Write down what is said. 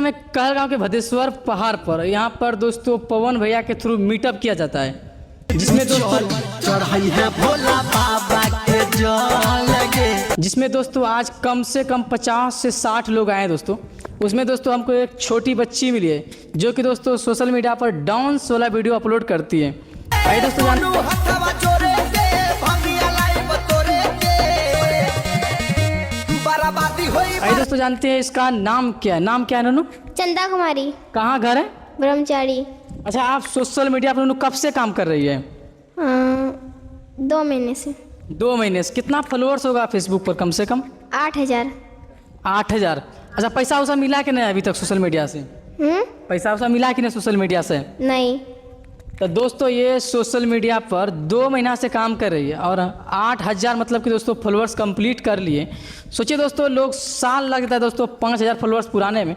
में कहलगांव के भदेश्वर पहाड़ पर यहाँ पर दोस्तों पवन भैया के थ्रू मीटअप किया जाता है, जिसमें दोस्तों आज कम से कम 50 से 60 लोग आए हैं दोस्तों। उसमें दोस्तों हमको एक छोटी बच्ची मिली है जो कि दोस्तों सोशल मीडिया पर डांस वाला वीडियो अपलोड करती है। आइए दोस्तों जानते हैं इसका नाम क्या है। नाम क्या है ननू? चंदा कुमारी। कहाँ घर है? ब्रह्मचारी। अच्छा, आप सोशल मीडिया पर ननू कब से काम कर रही है? 2 महीने से। 2 महीने से। कितना फॉलोअर्स होगा फेसबुक पर? कम से कम 8,000। 8,000। अच्छा, पैसा वैसा मिला कि नहीं अभी तक सोशल मीडिया से? पैसा वैसा मिला कि नहीं सोशल मीडिया से? नहीं। तो दोस्तों ये सोशल मीडिया पर 2 महीना से काम कर रही है और 8,000 मतलब कि दोस्तों फॉलोअर्स कंप्लीट कर लिए। सोचिए दोस्तों, लोग साल लगता है दोस्तों 5,000 फॉलोअर्स पुराने में,